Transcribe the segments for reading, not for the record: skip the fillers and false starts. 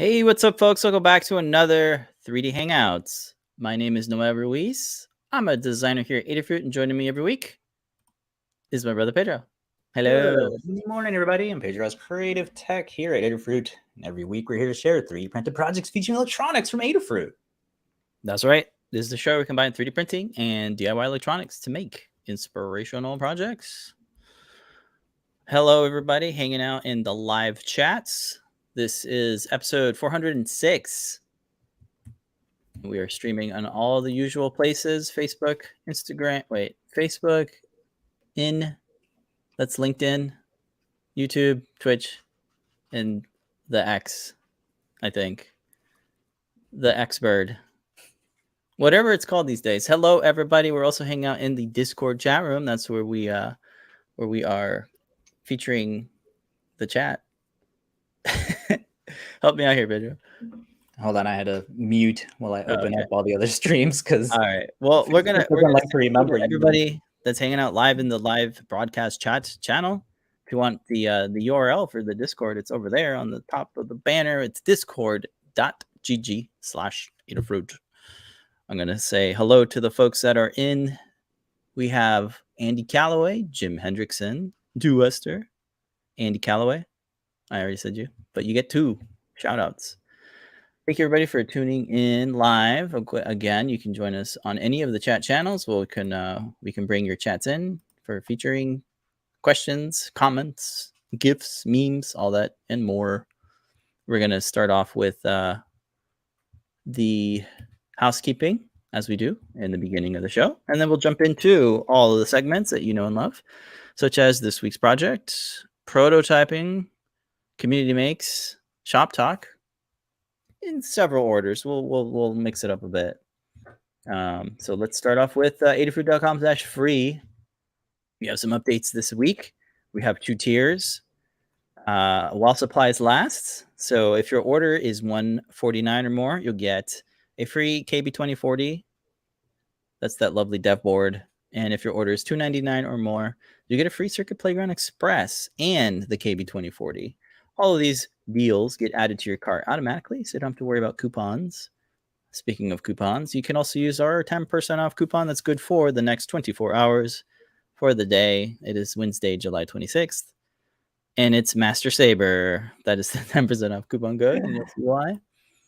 Hey, what's up, folks? Welcome back to another 3D Hangouts. My name is Noel Ruiz. I'm a designer here at Adafruit, and joining me every week is my brother Pedro. Hello. Good morning, everybody. I'm Pedro's Creative Tech here at Adafruit. And every week we're here to share 3D printed projects featuring electronics from Adafruit. That's right. This is the show where we combine 3D printing and DIY electronics to make inspirational projects. Hello, everybody, hanging out in the live chats. This is episode 406. We are streaming on all the usual places: Facebook, Instagram, Facebook, that's LinkedIn, YouTube, Twitch, and the X, I think. The X Bird. Whatever it's called these days. Hello, everybody. We're also hanging out in the Discord chat room. That's where we are featuring the chat. Help me out here, Pedro. Hold on, I had to mute while I open up all the other streams because. All right. Well, we're gonna like to remember everybody that's hanging out live in the live broadcast chat channel. If you want the URL for the Discord, it's over there on the top of the banner. It's discord.gg/Adafruit. I'm gonna say hello to the folks that are in. We have Andy Calloway, Jim Hendrickson, Wester, Andy Calloway. I already said you, but you get 2 shout outs. Thank you, everybody, for tuning in live. Again, you can join us on any of the chat channels. We can bring your chats in for featuring questions, comments, GIFs, memes, all that, and more. We're going to start off with the housekeeping, as we do in the beginning of the show. And then we'll jump into all of the segments that you know and love, such as this week's project, prototyping, community makes, shop talk, in several orders. We'll mix it up a bit. So let's start off with adafruit.com/free. We have some updates this week. We have 2 tiers while supplies last. So if your order is $149 or more, you'll get a free KB2040. That's that lovely dev board. And if your order is $299 or more, you get a free Circuit Playground Express and the KB2040. All of these deals get added to your cart automatically, so you don't have to worry about coupons. Speaking of coupons, you can also use our 10% off coupon that's good for the next 24 hours for the day. It is Wednesday, July 26th, and it's Master Saber. That is the 10% off coupon code, and you'll see why. I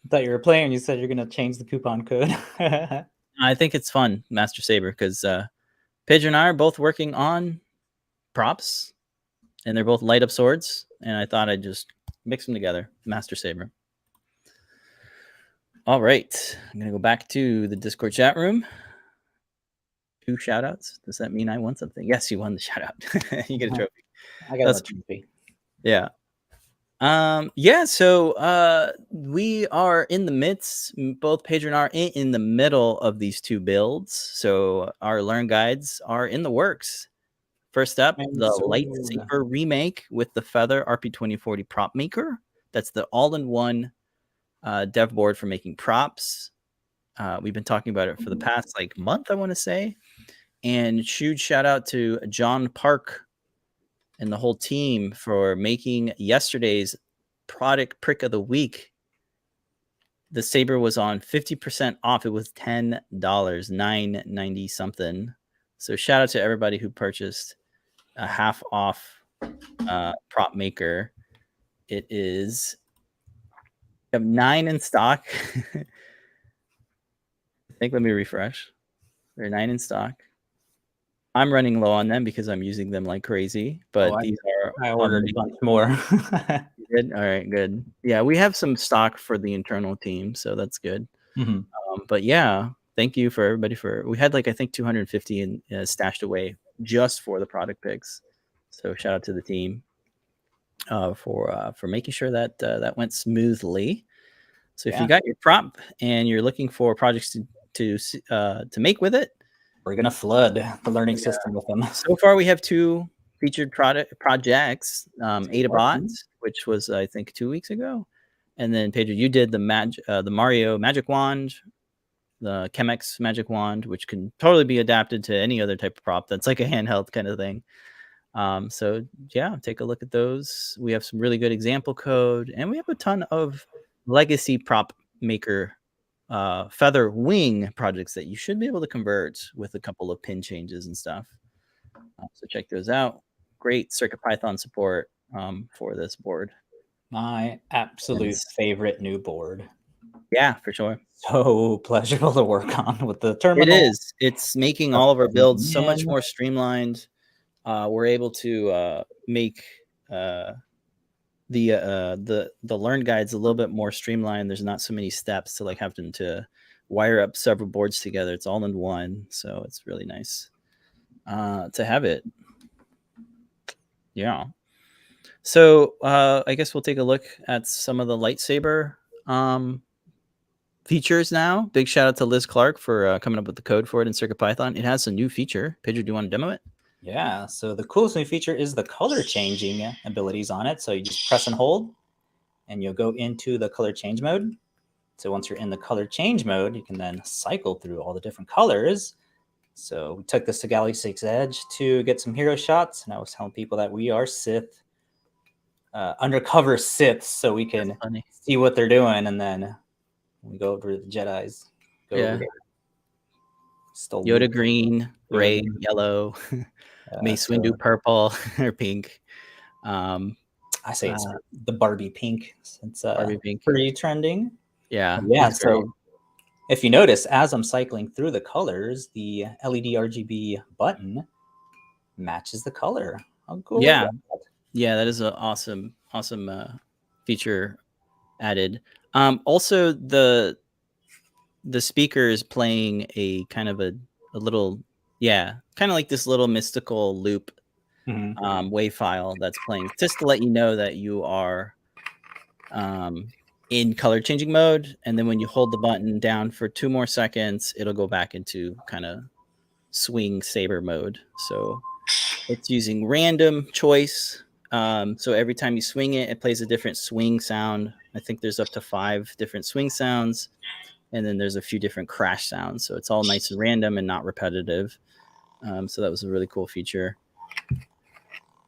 thought you were playing. You said you're going to change the coupon code. I think it's fun, Master Saber, because Pedro and I are both working on props, and they're both light up swords, and I thought I'd just mix them together. Master Saber. All right. I'm going to go back to the Discord chat room. 2 shout outs. Does that mean I won something? Yes, you won the shout out. You get a trophy. I got a trophy. Yeah. So we are in the midst, both Pedro and I are in the middle of these 2 builds. So our learn guides are in the works. First up, the Lightsaber remake with the Feather RP2040 PropMaker. That's the all-in-one dev board for making props. We've been talking about it for the past month, I want to say. And huge shout out to John Park and the whole team for making yesterday's product pick of the week. The Saber was on 50% off. It was $10, $9.90 something. So shout out to everybody who purchased a half off PropMaker. It is, we have 9 in stock. I think, let me refresh. There are 9 in stock. I'm running low on them because I'm using them like crazy, but these are. I ordered a bunch more. Good. All right, good. Yeah, we have some stock for the internal team, so that's good. But yeah, thank you for everybody we had I think 250 stashed away just for the product picks. So shout out to the team for making sure that that went smoothly. So if you got your prop and you're looking for projects to make with it, we're gonna flood the learning system with them. So far, we have 2 featured projects. Adabot, which was I think 2 weeks ago, and then Pedro, you did the Mario Magic Wand, the Chemex Magic Wand, which can totally be adapted to any other type of prop that's like a handheld kind of thing. So yeah, take a look at those. We have some really good example code, and we have a ton of legacy PropMaker Feather wing projects that you should be able to convert with a couple of pin changes and stuff. So check those out. Great CircuitPython support for this board. My absolute favorite new board. Yeah, for sure. So pleasurable to work on with the terminal. It is. It's making all of our builds so much more streamlined. We're able to make the learn guides a little bit more streamlined. There's not so many steps to like having to wire up several boards together. It's all in one, so it's really nice to have it. Yeah. So I guess we'll take a look at some of the lightsaber features now. Big shout out to Liz Clark for coming up with the code for it in CircuitPython. It has a new feature. Pedro, do you want to demo it? Yeah, so the coolest new feature is the color changing abilities on it. So you just press and hold, and you'll go into the color change mode. So once you're in the color change mode, you can then cycle through all the different colors. So we took this to Galaxy's Edge to get some hero shots, and I was telling people that we are Sith, undercover Siths, so we can see what they're doing, and then we go over to the Jedi's. Go over here. Yoda green, Rey yellow, Mace Windu purple or pink. I say it's the Barbie pink. It's Barbie pink, pretty trending. Yeah. So if you notice, as I'm cycling through the colors, the LED RGB button matches the color. How cool is that? Yeah, that is an awesome feature added. Also, the speaker is playing a kind of a little, kind of like this little mystical loop wave file that's playing, just to let you know that you are in color changing mode. And then when you hold the button down for 2 more seconds, it'll go back into kind of swing saber mode. So it's using random choice. So every time you swing it, it plays a different swing sound. I think there's up to 5 different swing sounds, and then there's a few different crash sounds. So it's all nice and random and not repetitive. So that was a really cool feature.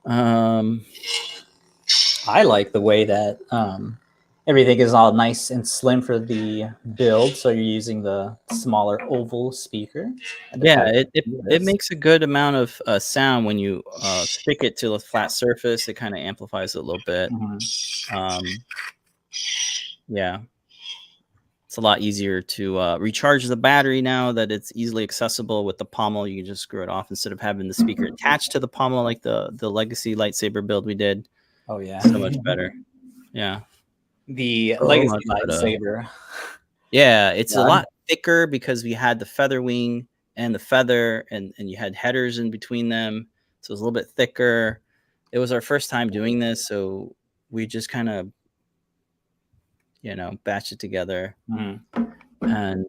I like the way that everything is all nice and slim for the build. So you're using the smaller oval speaker. Yeah, it makes a good amount of sound when you stick it to a flat surface. It kind of amplifies it a little bit. Yeah. It's a lot easier to recharge the battery now that it's easily accessible with the pommel. You can just screw it off instead of having the speaker attached to the pommel like the legacy lightsaber build we did. Oh, yeah. So much better. Yeah. The legacy lightsaber. Yeah, it's a lot thicker because we had the feather wing and the feather, and you had headers in between them. So it was a little bit thicker. It was our first time doing this, so we just kind of, batched it together. And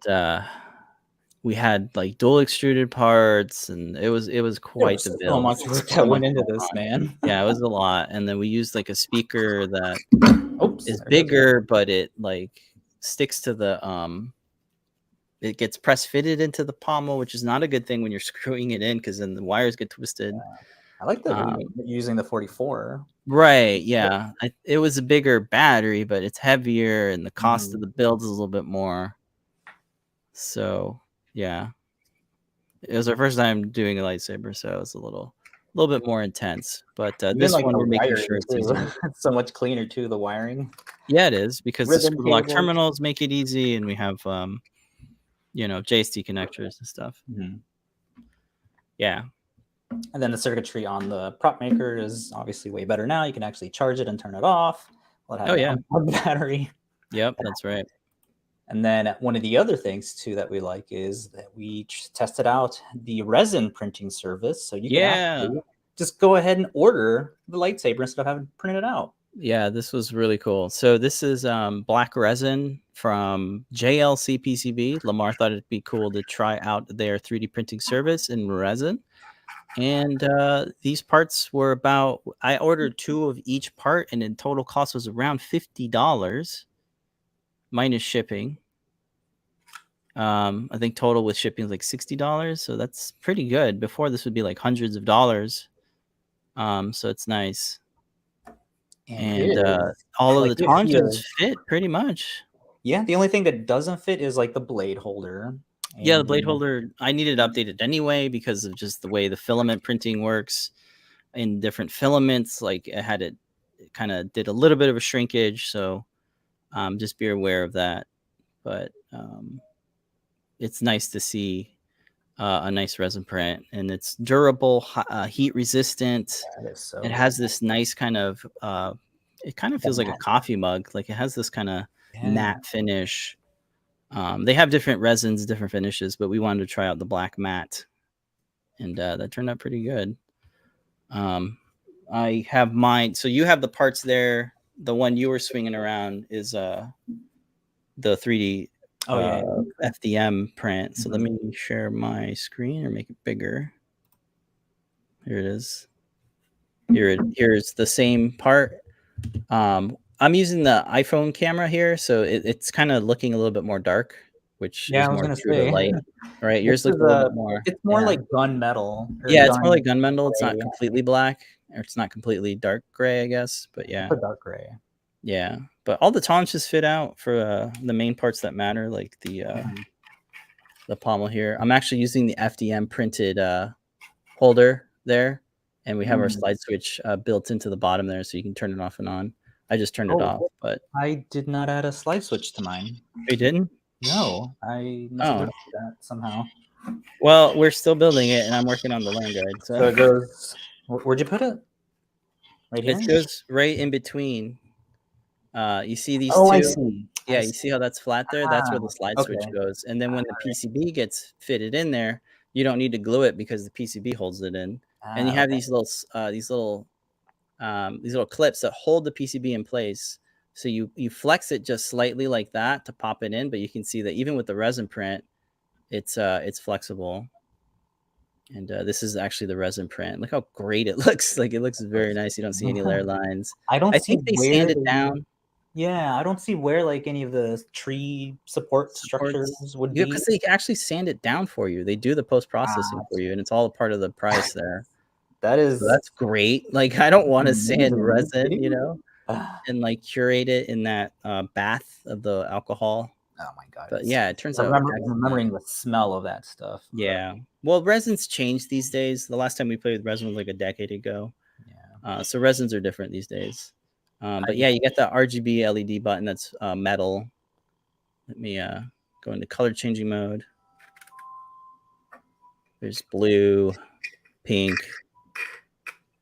we had like dual extruded parts, and it was quite the build. So much work that went into this, man. Yeah, it was a lot. And then we used like a speaker that is bigger, but it like sticks to the it gets press fitted into the pommel, which is not a good thing when you're screwing it in, because then the wires get twisted. I like that using the 44. Right, yeah. It was a bigger battery, but it's heavier, and the cost of the build is a little bit more. So, yeah. It was our first time doing a lightsaber, so it was a little bit more intense. But this one, we're making sure it's easier. It's so much cleaner, too, the wiring. Yeah, it is, because the screw lock terminals make it easy, and we have, JST connectors and stuff. Yeah. And then the circuitry on the PropMaker is obviously way better now. You can actually charge it and turn it off. Battery. Yep, that's right. And then one of the other things too that we like is that we tested out the resin printing service. So you can just go ahead and order the lightsaber instead of having to print it out. Yeah, this was really cool. So this is black resin from JLC PCB. Lamar thought it'd be cool to try out their 3D printing service in resin. And these parts were I ordered 2 of each part, and in total cost was around $50 minus shipping. I think total with shipping is like $60. So that's pretty good. Before, this would be like hundreds of dollars. So it's nice. And all of like the it tolerances feels, fit pretty much. yeah, the only thing that doesn't fit is like the blade holder. Yeah, the And blade holder, I needed updated anyway because of just the way the filament printing works in different filaments. Like it kind of did a little bit of a shrinkage, so just be aware of that. But it's nice to see a nice resin print, and it's durable, heat resistant. that is so It good. has this nice kind of it kind of feels like a coffee mug. Like it has this kind of matte finish. They have different resins, different finishes, but we wanted to try out the black matte, and that turned out pretty good. I have mine. So you have the parts there. The one you were swinging around is the 3D FDM print. So let me share my screen or make it bigger. Here it is. Here's the same part. I'm using the iPhone camera here, so it's kind of looking a little bit more dark, which is more true to light. Right, yours looks a little bit more. It's more like gunmetal. Yeah, it's more like gunmetal. It's not completely black, or it's not completely dark gray, I guess. But yeah, dark gray. Yeah, but all the tolerances fit out for the main parts that matter, like the pommel here. I'm actually using the FDM printed holder there, and we have our slide switch built into the bottom there, so you can turn it off and on. I just turned it off, but I did not add a slide switch to mine. You didn't? No, I must have done that somehow. Well, we're still building it, and I'm working on the land guide. So it goes. Where'd you put it? Right here. It goes right in between. You see these two? I see. Yeah, you see how that's flat there? That's where the slide switch goes. And then when the PCB gets fitted in there, you don't need to glue it because the PCB holds it in. And you have these little clips that hold the PCB in place. So you flex it just slightly like that to pop it in, but you can see that even with the resin print, it's flexible. And this is actually the resin print. Look how great it looks. Like it looks very nice. You don't see any layer lines. I think they sand it down. Yeah, I don't see where like any of the tree support structures would be. Because they actually sand it down for you. They do the post-processing for you, and it's all a part of the price there. That's great. Like I don't want to sand resin, and like curate it in that bath of the alcohol. Oh my god! But yeah, it turns out. Remembering the smell of that stuff. Yeah. Well, resins change these days. The last time we played with resin was like a decade ago. Yeah. So resins are different these days. But yeah, you get the RGB LED button that's metal. Let me go into color changing mode. There's blue, pink,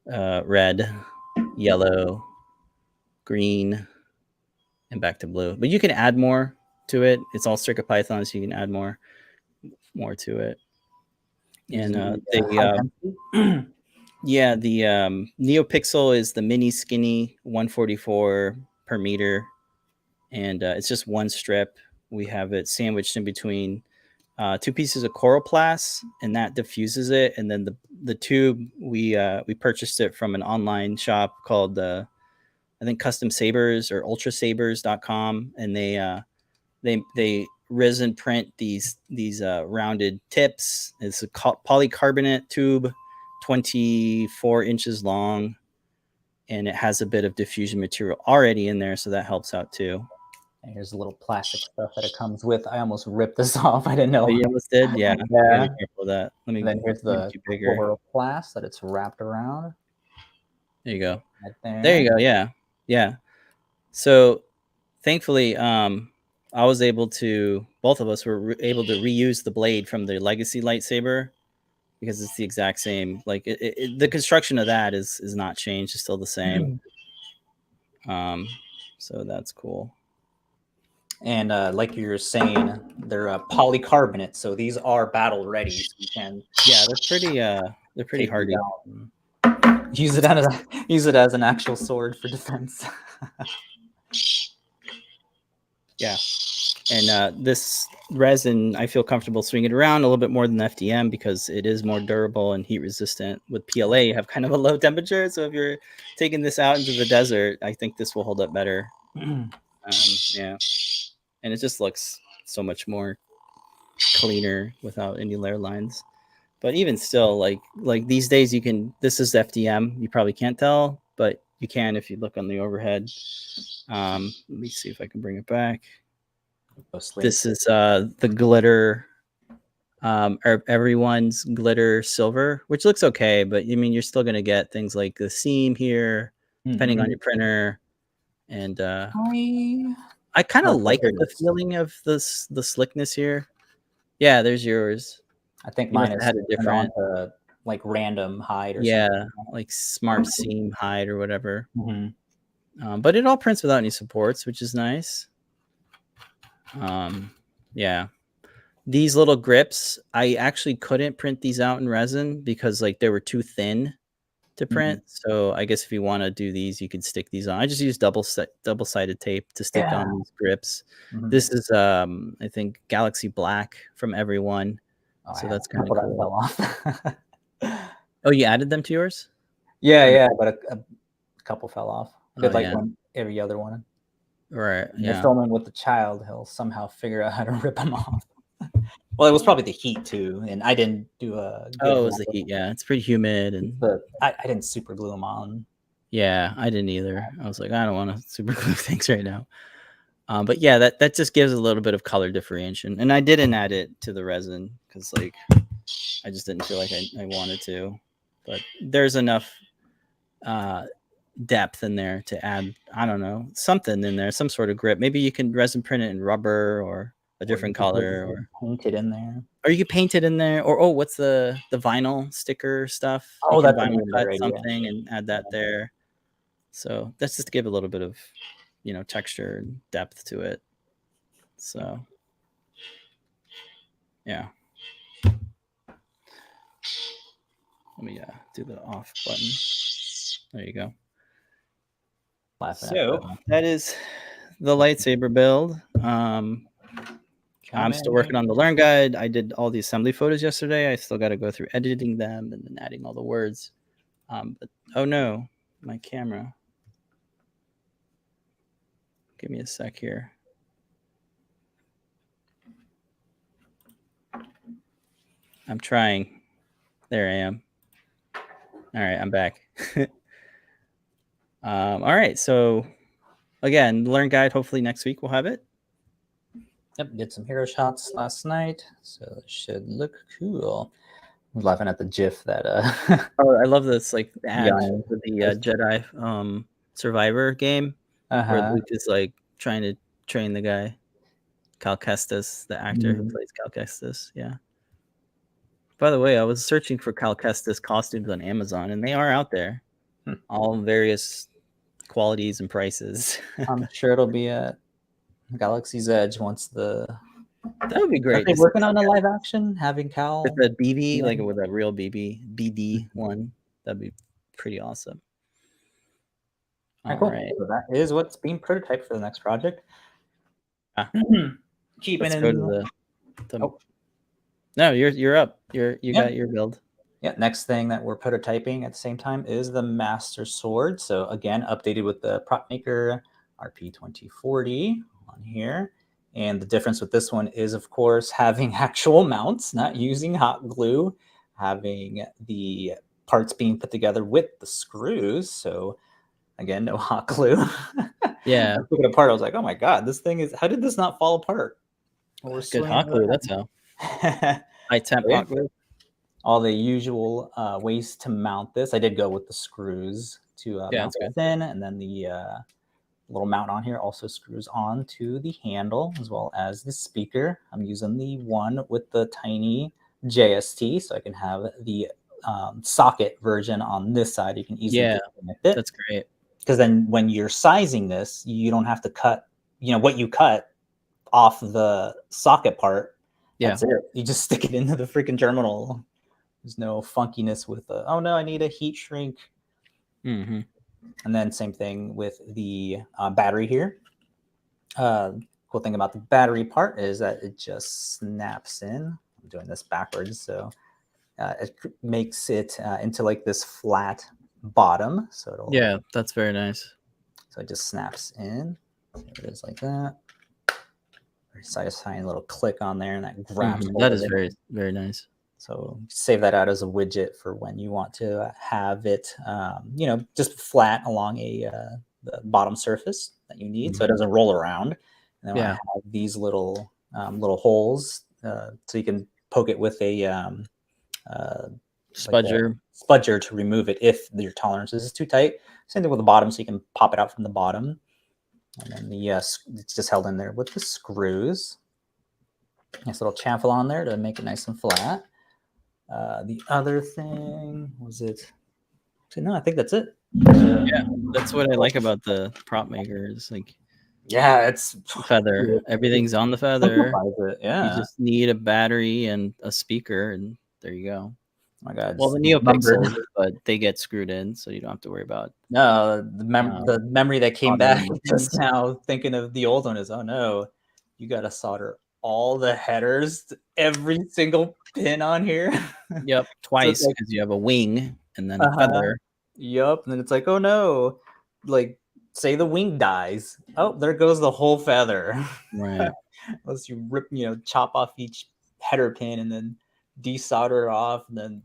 red, yellow, green, and back to blue. But you can add more to it. It's all CircuitPython, so you can add more to it. And yeah, the NeoPixel is the mini skinny 144 per meter, and it's just one strip. We have it sandwiched in between two pieces of coroplast, and that diffuses it. And then the tube, we purchased it from an online shop called I think Custom Sabers or ultrasabers.com, and they resin print these rounded tips. It's a polycarbonate tube, 24 inches long, and it has a bit of diffusion material already in there, so that helps out too. And here's a little plastic stuff that it comes with. I almost ripped this off. I didn't know. Oh, you almost did? Yeah. Yeah. Be careful with that. Let me. And then here's the chloroplast that it's wrapped around. There you go. Right there you go. Yeah. Yeah. So thankfully, both of us were able to reuse the blade from the legacy lightsaber because it's the exact same. Like the construction of that is not changed. It's still the same. So that's cool. And like you were saying, they're polycarbonate, so these are battle ready. So you can, they're pretty hardy. Use it as an actual sword for defense. Yeah, and this resin, I feel comfortable swinging it around a little bit more than the FDM because it is more durable and heat resistant. With PLA, you have kind of a low temperature, so if you're taking this out into the desert, I think this will hold up better. Yeah, and it just looks so much more cleaner without any layer lines. But even still, like these days, this is FDM. You probably can't tell, but You can if you look on the overhead. Let me see if I can bring it back. This is the glitter, everyone's glitter silver, which looks okay, but I mean, you're still going to get things like the seam here, depending on your printer. And I kind of like the feeling of the slickness here. Yeah, there's yours. I think mine is had a different like random hide or something. Like smart seam hide or whatever. But it all prints without any supports, which is nice. Yeah, these little grips, I actually couldn't print these out in resin because like they were too thin to print. So I guess if you want to do these, you could stick these on. I just use double-sided tape to stick on these grips. This is I think Galaxy Black from Everyone. So that's kind of cool. Fell off. Oh, you added them to yours? Yeah, but a couple fell off. I did one, every other one. Right. And you're filming with the child, he'll somehow figure out how to rip them off. Well, it was probably the heat too, and I didn't do a. It was the heat. Yeah, it's pretty humid, but I didn't super glue them on. Yeah, I didn't either. I was like, I don't want to super glue things right now. But yeah, that just gives a little bit of color differentiation, and I didn't add it to the resin because like I just didn't feel like I wanted to. But there's enough depth in there to add, I don't know, something in there, some sort of grip. Maybe you can resin print it in rubber or a different color, or paint it in there, or you could paint it in there, or what's the vinyl sticker stuff? Oh, that's vinyl cut something and add that there. So that's just to give a little bit of, texture and depth to it. So yeah, let me do the off button. There you go. So that is the lightsaber build. I'm still working on the learn guide. I did all the assembly photos yesterday. I still got to go through editing them and then adding all the words. But oh no, my camera. Give me a sec here. I'm trying. There I am. All right, I'm back. All right, so again, learn guide. Hopefully next week we'll have it. Yep, did some hero shots last night, so it should look cool. I was laughing at the GIF that. Oh, I love this like ad for the Jedi Survivor game, where Luke is like trying to train the guy, Cal Kestis, the actor who plays Cal Kestis. Yeah. By the way, I was searching for Cal Kestis costumes on Amazon, and they are out there, all various qualities and prices. I'm sure it'll be at Galaxy's Edge once the. That would be great. Are they working on a live action, having Cal with a BB, like with a real BD one? That'd be pretty awesome. All right. So that is what's being prototyped for the next project. Keeping Let's go to the No, you're up. You got your build. Yeah. Next thing that we're prototyping at the same time is the Master Sword. So again, updated with the PropMaker RP2040 on here. And the difference with this one is, of course, having actual mounts, not using hot glue, having the parts being put together with the screws. So again, no hot glue. Yeah. I took it apart. I was like, oh my God, this thing is, how did this not fall apart? Well, good hot glue, that's how. High temp hot glue. All the usual ways to mount this. I did go with the screws to mount it in, and then the little mount on here also screws on to the handle as well as the speaker. I'm using the one with the tiny JST, so I can have the socket version on this side. You can easily connect it. That's great. Because then when you're sizing this, you don't have to cut, what you cut off the socket part. That's it. You just stick it into the freaking terminal. There's no funkiness with oh no, I need a heat shrink. And then same thing with the battery here. Cool thing about the battery part is that it just snaps in. I'm doing this backwards, so it makes it into like this flat bottom. So it'll, that's very nice. So it just snaps in. There it is, like that. Very satisfying little click on there, and that grabs. That is very, very nice. So save that out as a widget for when you want to have it, just flat along the bottom surface that you need, so it doesn't roll around. And then I have these little holes, so you can poke it with a spudger. Spudger to remove it if your tolerances is too tight. Same thing with the bottom, so you can pop it out from the bottom. And then it's just held in there with the screws. Nice little chamfer on there to make it nice and flat. The other thing was it? No, I think that's it. Yeah, that's what I like about the PropMaker. Is like, yeah, it's feather. Everything's on the feather. Yeah, you just need a battery and a speaker, and there you go. Oh my God. Well, the NeoPixels, but they get screwed in, so you don't have to worry about. No, the memory that came back just now, thinking of the old one, is, oh no, you got to solder all the headers, every single pin on here. Yep, twice, because you have a wing and then a feather. Yep, and then it's like, oh no, like say the wing dies. Oh, there goes the whole feather. Right. Unless you rip, chop off each header pin and then desolder off, and then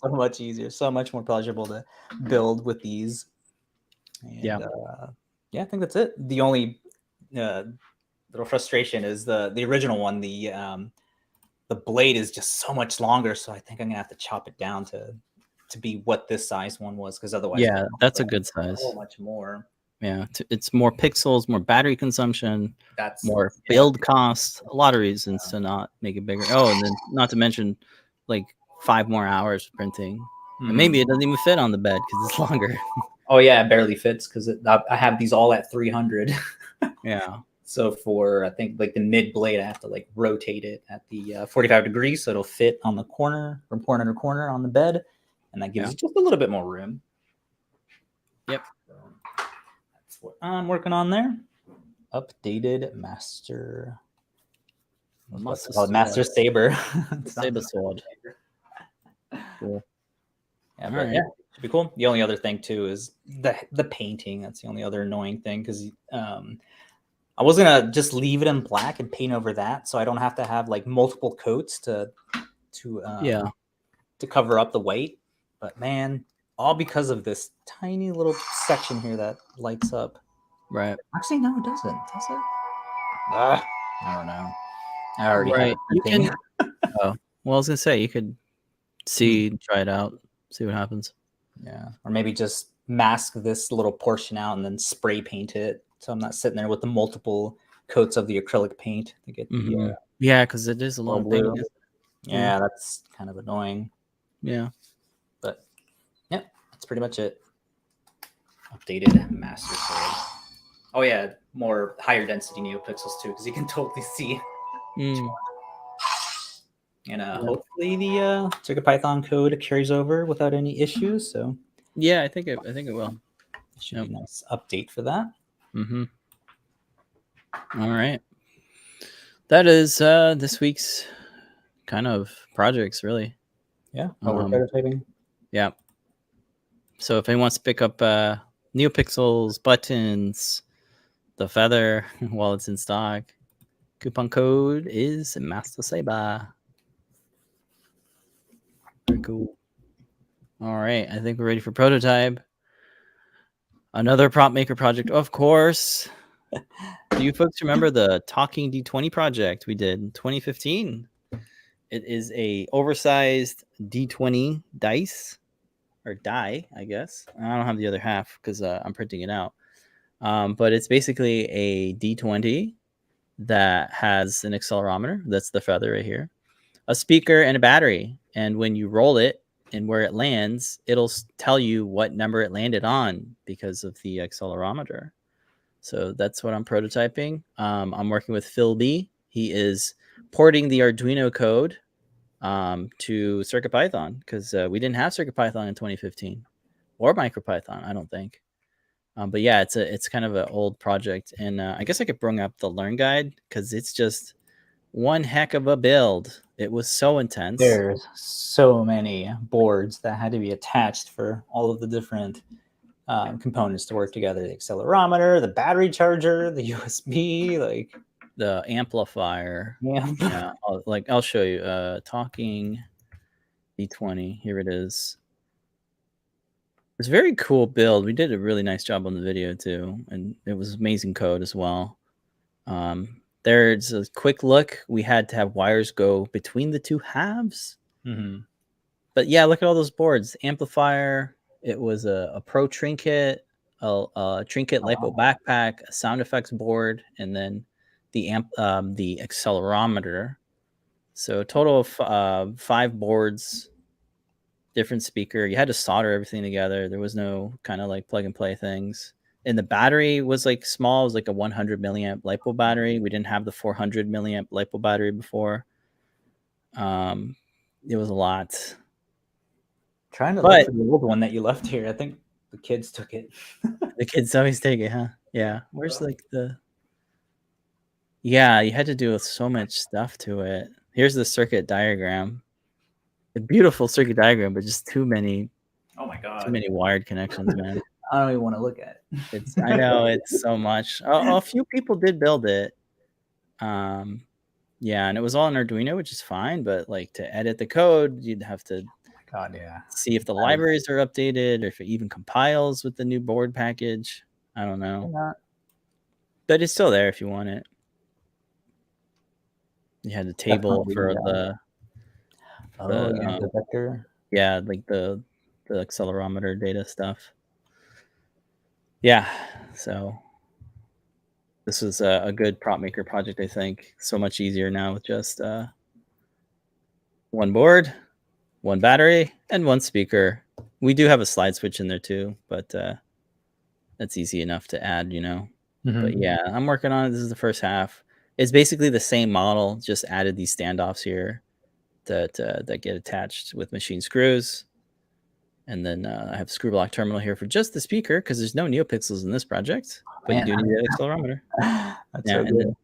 so much easier, so much more pleasurable to build with these. And, I think that's it. The only little frustration is the original one. The blade is just so much longer, so I think I'm gonna have to chop it down to be what this size one was, because otherwise, that's a good size. So much more. Yeah, it's more pixels, more battery consumption, more build cost. A lot of reasons to not make it bigger. Oh, and then not to mention, like 5 more hours of printing. And maybe it doesn't even fit on the bed because it's longer. Oh yeah, it barely fits because I have these all at 300. Yeah. So for, I think, like the mid blade, I have to like rotate it at the 45 degrees so it'll fit on the corner or corner on the bed, and that gives you just a little bit more room. Yep. So that's what I'm working on there. Updated master. Master saber. Saber sword. Cool. Yeah, but yeah, should be cool. The only other thing too is the painting. That's the only other annoying thing, because I was gonna just leave it in black and paint over that, so I don't have to have like multiple coats to cover up the white. But man, all because of this tiny little section here that lights up. Right. Actually, no, it doesn't. Does it? I don't know. I already have you can. Well, I was gonna say you could try it out, see what happens. Yeah, or maybe just mask this little portion out and then spray paint it, so I'm not sitting there with the multiple coats of the acrylic paint to get the because it is a long thing. Yeah, that's kind of annoying. Yeah, but yeah, that's pretty much it. Updated master sword. Oh yeah, more higher density NeoPixels too, because you can totally see. And hopefully the CircuitPython code carries over without any issues. So yeah, I think it will. It should be a nice update for that. All right, that is this week's kind of projects, really. Yeah, we're prototyping. Yeah. So if anyone wants to pick up NeoPixels, buttons, the feather while it's in stock, coupon code is Master Saber. Very cool. All right, I think we're ready for prototype. Another PropMaker project, of course. Do you folks remember the Talking D20 project we did in 2015? It is a oversized D20 dice, or die, I guess. I don't have the other half because I'm printing it out. But it's basically a D20 that has an accelerometer. That's the feather right here. A speaker and a battery. And when you roll it and where it lands, it'll tell you what number it landed on because of the accelerometer. So that's what I'm prototyping. I'm working with Phil B. He is porting the Arduino code to CircuitPython because we didn't have CircuitPython in 2015 or MicroPython, I don't think. But yeah, it's kind of an old project, and I guess I could bring up the Learn Guide because it's just one heck of a build. It was so intense. There's so many boards that had to be attached for all of the different components to work together. The accelerometer, the battery charger, the USB, like the amplifier. Yeah. I'll show you. Talking V20. Here it is. It's a very cool build. We did a really nice job on the video too, and it was amazing code as well. There's a quick look. We had to have wires go between the two halves. But yeah, look at all those boards. Amplifier. It was a Pro Trinket, a Trinket LiPo backpack, a sound effects board, and then the accelerometer. So a total of 5 boards, different speaker. You had to solder everything together. There was no kind of like plug and play things. And the battery was like small. It was like a 100 milliamp LiPo battery. We didn't have the 400 milliamp LiPo battery before. It was a lot. Trying to look for the old one that you left here. I think the kids took it. The kids always take it, huh? Yeah. Where's like the... Yeah, you had to do so much stuff to it. Here's the circuit diagram. A beautiful circuit diagram, but just too many... Oh my God. Too many wired connections, man. I don't even want to look at it. I know, it's so much. A few people did build it. Yeah, and it was all in Arduino, which is fine, but like to edit the code, you'd have to God, yeah. see if the libraries are updated or if it even compiles with the new board package. I don't know. But it's still there if you want it. You had the table for the vector. Yeah, like the accelerometer data stuff. Yeah, so this was a good PropMaker project, I think. So much easier now with just one board, one battery, and one speaker. We do have a slide switch in there too, but that's easy enough to add, you know. But yeah, I'm working on it. This is the first half. It's basically the same model, just added these standoffs here that get attached with machine screws. And then I have screw block terminal here for just the speaker because there's no NeoPixels in this project, but you do need an accelerometer. That's so good.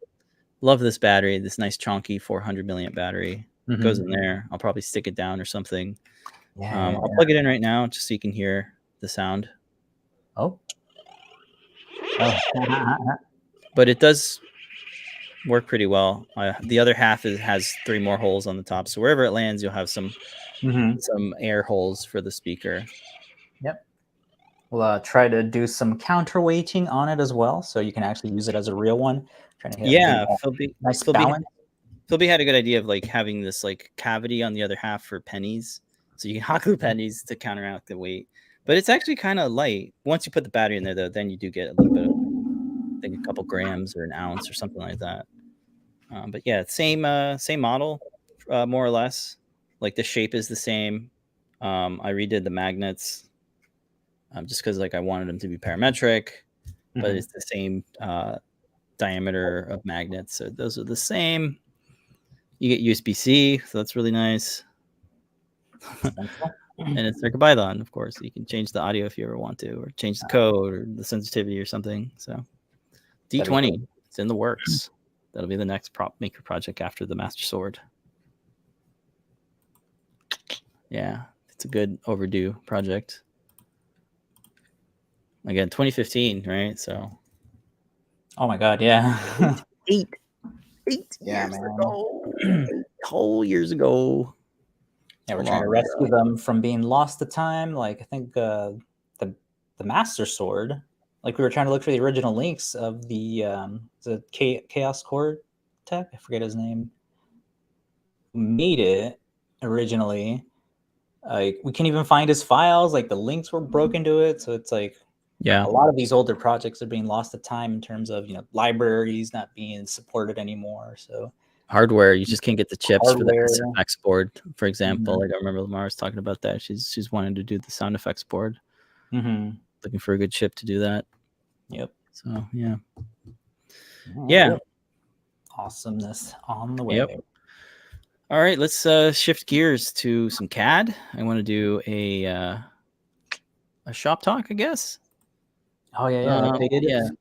Love this battery, this nice chunky 400 milliamp battery. Goes in there. I'll probably stick it down or something. I'll plug it in right now just so you can hear the sound. Oh. But it does work pretty well. The other half has 3 more holes on the top, so wherever it lands, you'll have some air holes for the speaker. Yep. We'll try to do some counterweighting on it as well, so you can actually use it as a real one. Trying to hit nice balance. Philby had a good idea of like having this like cavity on the other half for pennies, so you can hot glue pennies to counteract the weight. But it's actually kind of light. Once you put the battery in there, though, then you do get a little bit of, I think, a couple grams or an ounce or something like that. But yeah, same model, more or less. Like the shape is the same. I redid the magnets just because like I wanted them to be parametric, but it's the same diameter of magnets. So those are the same. You get USB-C, so that's really nice. And it's CircuitPython, of course. You can change the audio if you ever want to, or change the code or the sensitivity or something. So D20, it's in the works. That'll be the next PropMaker project after the Master Sword. Yeah, it's a good overdue project. Again, 2015, right? So. Oh my God, yeah. 8 years ago. 8 whole years ago. Yeah, we're trying to rescue them from being lost to time. Like I think the Master Sword. Like we were trying to look for the original links of the Chaos Core tech. I forget his name. Made it originally. Like we can't even find his files. Like the links were broken to it. So it's like a lot of these older projects are being lost to time in terms of libraries not being supported anymore. So. Hardware, you just can't get the chips for the SFX board, for example. Like I remember Lamar was talking about that. She's wanting to do the sound effects board. Looking for a good chip to do that. Yep. So yeah. Yeah. Awesomeness on the way. Yep. All right, let's shift gears to some CAD. I want to do a shop talk, I guess. Oh yeah.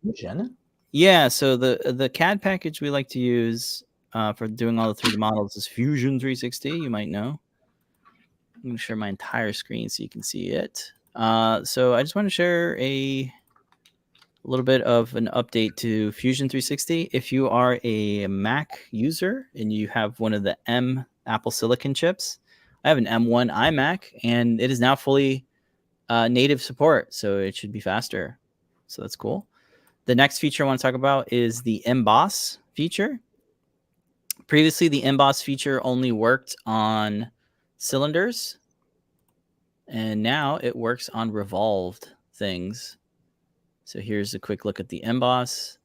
Fusion. Yeah. So the CAD package we like to use for doing all the 3D models is Fusion 360. You might know. I'm going to share my entire screen so you can see it. So I just want to share a A little bit of an update to Fusion 360. If you are a Mac user and you have one of the M Apple Silicon chips, I have an M1 iMac, and it is now fully native support, so it should be faster. So that's cool. The next feature I want to talk about is the emboss feature. Previously, the emboss feature only worked on cylinders, and now it works on revolved things. So here's a quick look at the emboss.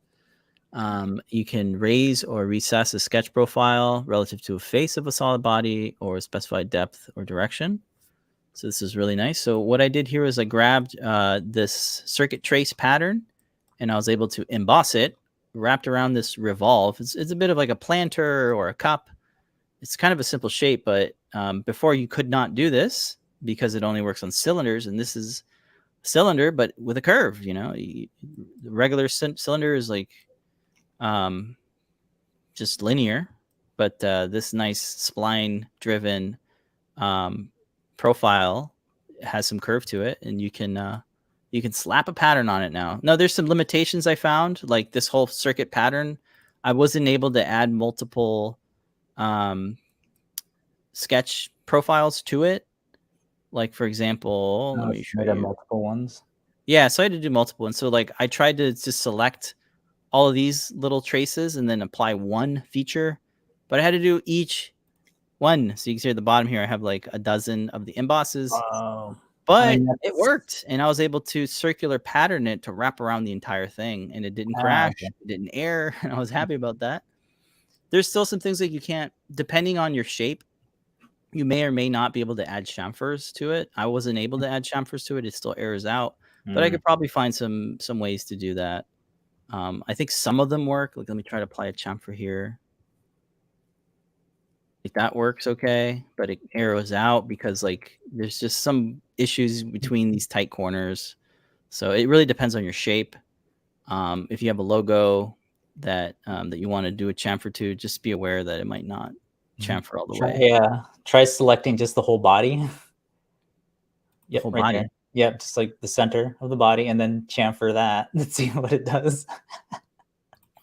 You can raise or recess a sketch profile relative to a face of a solid body or a specified depth or direction. So this is really nice. So what I did here is I grabbed this circuit trace pattern, and I was able to emboss it, wrapped around this revolve. It's a bit of like a planter or a cup. It's kind of a simple shape, but before you could not do this because it only works on cylinders, and this is cylinder but with a curve. The regular cylinder is like just linear, but this nice spline driven profile has some curve to it, and you can slap a pattern on it now. There's some limitations I found, like this whole circuit pattern. I wasn't able to add multiple sketch profiles to it. Like, for example, let me show you. Multiple ones. Yeah, so I had to do multiple ones. So like I tried to just select all of these little traces and then apply one feature, but I had to do each one. So you can see at the bottom here, I have like a dozen of the embosses. But it worked, and I was able to circular pattern it to wrap around the entire thing, and it didn't crash, it didn't error, and I was happy about that. There's still some things that you can't, depending on your shape, you may or may not be able to add chamfers to it. I wasn't able to add chamfers to it. It still errors out, but I could probably find some ways to do that. I think some of them work. Like, let me try to apply a chamfer here. Like that works okay, but it arrows out because like there's just some issues between these tight corners. So it really depends on your shape. If you have a logo that you want to do a chamfer to, just be aware that it might not chamfer all the way. Yeah, try selecting just the whole body. Yep, whole right body. there. Yep, just like the center of the body, and then chamfer that. Let's see what it does.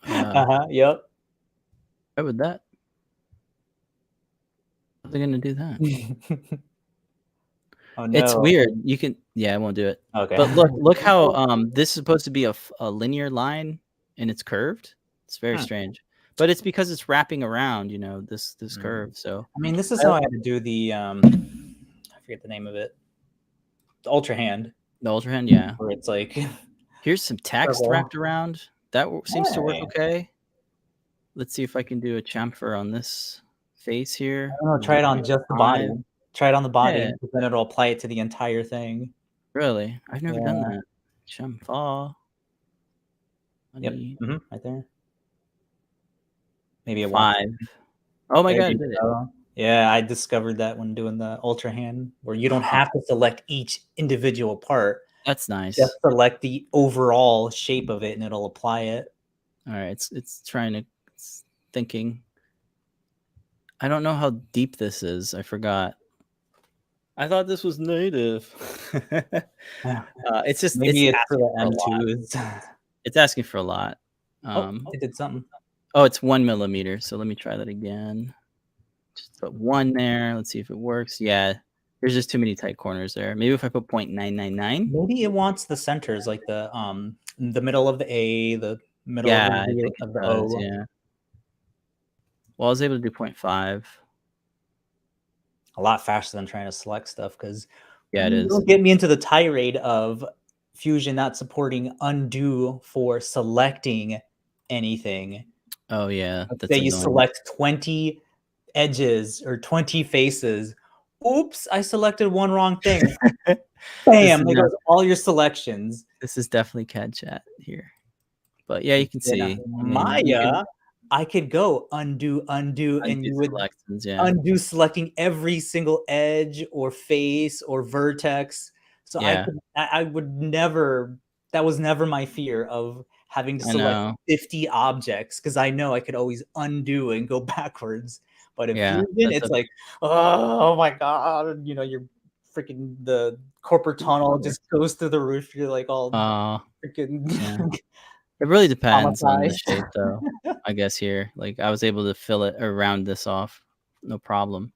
Yep. Why would that? How are they gonna do that? Oh no, it's weird. You can, yeah, I won't do it. Okay, but look how this is supposed to be a linear line, and it's curved. It's very strange, but it's because it's wrapping around, this curve. So I mean, this is how I had to do the I forget the name of it. The ultra hand. The ultra hand, yeah. Where it's like, here's some text wrapped around. That seems to work okay. Let's see if I can do a chamfer on this face here. I don't know, try it on just the body. Try it on the body, but then it'll apply it to the entire thing. Really? I've never done that. Chamfer. Yep. Right there. Maybe a 5. Oh my god! Yeah, I discovered that when doing the ultra hand, where you don't have to select each individual part. That's nice. Just select the overall shape of it, and it'll apply it. All right, it's trying to, it's thinking. I don't know how deep this is. I forgot. I thought this was native. It's just maybe it's for the M2s. It's asking for a lot. It did something. Oh, it's 1 millimeter. So let me try that again. Just put 1 there. Let's see if it works. Yeah, there's just too many tight corners there. Maybe if I put 0.999. Maybe it wants the centers, like the middle of the A, the middle of the O. Yeah. Well, I was able to do 0.5. A lot faster than trying to select stuff, because it is. Don't get me into the tirade of Fusion not supporting undo for selecting anything. Oh yeah, let's say you select 20 edges or 20 faces. Oops, I selected one wrong thing. Bam, there goes all your selections. This is definitely CAD chat here, but yeah, you can see Maya. I could go undo, and you would undo selecting every single edge or face or vertex. So I would never, that was never my fear of having to select 50 objects, because I know I could always undo and go backwards. But in Fusion, it's like, oh my God, you're freaking the corporate tunnel just goes through the roof. You're like all freaking. Yeah. It really depends on the Traumatized. shape, though. I guess here, like I was able to fill it or round this off, no problem.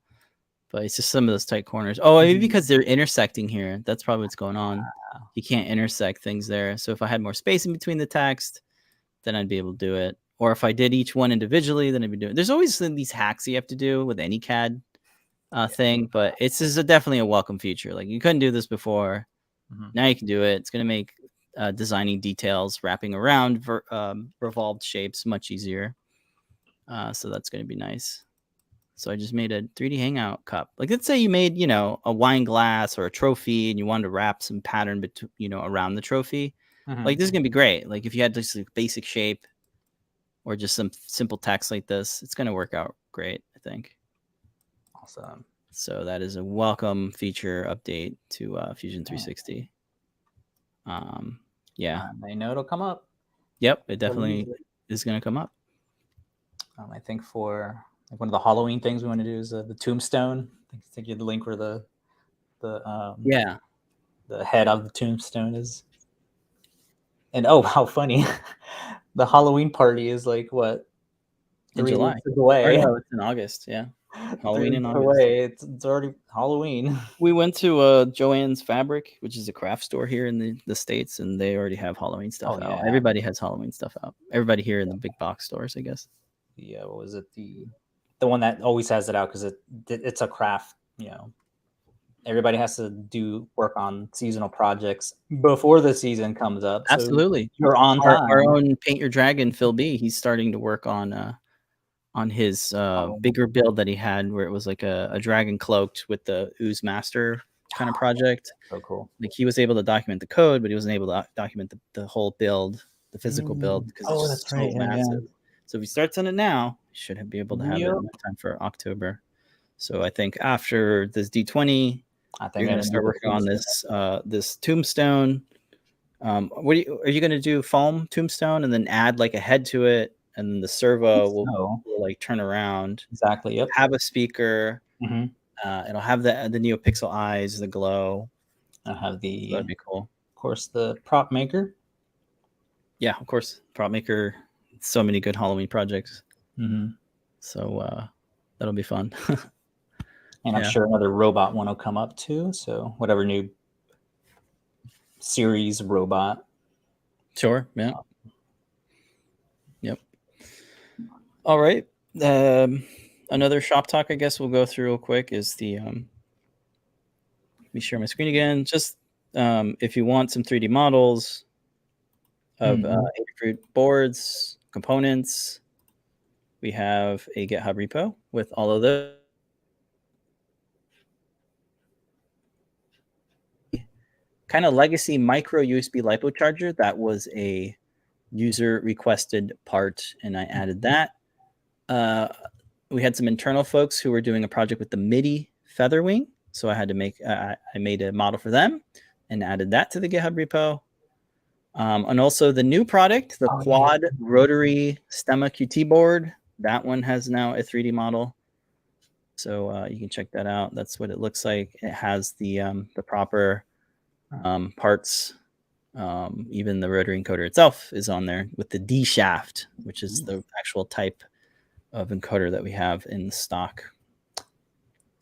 But it's just some of those tight corners. Oh, maybe because they're intersecting here. That's probably what's going on. You can't intersect things there. So if I had more space in between the text, then I'd be able to do it. Or if I did each one individually, then I'd be doing it. There's always these hacks you have to do with any CAD thing, but it's definitely a welcome feature. Like you couldn't do this before. Now you can do it. It's going to make designing details, wrapping around revolved shapes much easier. So that's going to be nice. So I just made a 3D Hangout cup. Like let's say you made, a wine glass or a trophy and you wanted to wrap some pattern, around the trophy. Like this is going to be great. Like if you had just a basic shape or just some simple text like this, it's going to work out great, I think. Awesome. So that is a welcome feature update to Fusion 360. Yeah. I know it'll come up. Yep, it definitely is going to come up. I think for one of the Halloween things we want to do is the tombstone. I think you had the link where the head of the tombstone is. And oh, how funny! The Halloween party is like what? In July. Weeks away. No, it's in August. Yeah, Halloween in August. Away. It's already Halloween. We went to Joanne's Fabric, which is a craft store here in the States, and they already have Halloween stuff out. Yeah. Everybody has Halloween stuff out. Everybody here in the big box stores, I guess. Yeah, what was it? The one that always has it out because it's a craft. Everybody has to do work on seasonal projects before the season comes up. Absolutely, so you're on time. Our own Paint Your Dragon, Phil B. He's starting to work on his bigger build that he had, where it was like a dragon cloaked with the Ooze Master kind of project. So cool. Like he was able to document the code, but he wasn't able to document the whole build, the physical build, because it's just so massive. So if he starts on it now, he should be able to have it in time for October. So I think after this D20, you're going to start working on this tombstone. Are you going to do foam tombstone and then add like a head to it, and then the servo will like turn around? Exactly. Yep. Have a speaker. It'll have the NeoPixel eyes, the glow. I'll have that'd be cool. Of course, the PropMaker. Yeah, of course, PropMaker. So many good Halloween projects. So that'll be fun. And I'm sure another robot one will come up too. So whatever new series robot. Sure. Yeah. Yep. All right. Another shop talk, I guess we'll go through real quick is the. Let me share my screen again. Just if you want some 3D models of Adafruit boards, components, we have a GitHub repo with all of those. Kind of legacy micro USB LiPo charger. That was a user requested part, and I added that. We had some internal folks who were doing a project with the MIDI feather wing, so I had to make. I made a model for them and added that to the GitHub repo. And also the new product, the quad rotary Stemma QT board. That one has now a 3D model, so you can check that out. That's what it looks like. It has the proper parts. Even the rotary encoder itself is on there with the D shaft, which is the actual type of encoder that we have in the stock.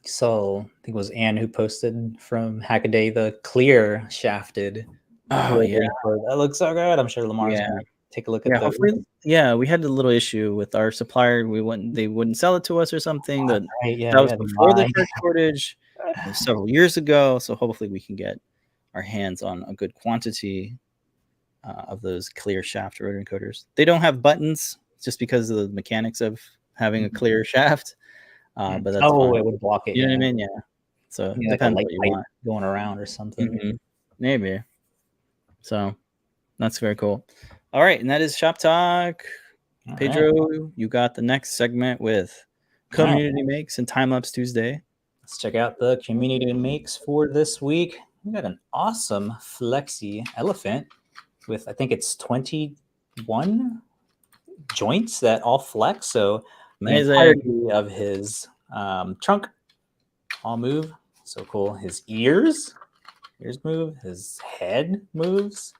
So I think it was Anne who posted from Hackaday the clear shafted. Oh yeah, that looks so good. I'm sure Lamar's gonna take a look at that. Hopefully, we had a little issue with our supplier. They wouldn't sell it to us or something. But that was before the first shortage, several years ago. So hopefully we can get our hands on a good quantity of those clear shaft rotary encoders. They don't have buttons just because of the mechanics of having a clear shaft. But that's fine. It would block it. You know what I mean? Yeah. So it depends like what you want. Going around or something. Maybe. So that's very cool. All right, and that is Shop Talk. Pedro, you got the next segment with Community Makes and Timelapse Tuesday. Let's check out the Community Makes for this week. We got an awesome Flexi elephant with, I think it's 21 joints that all flex. So the entirety of his trunk all move. So cool. His ears move. His head moves.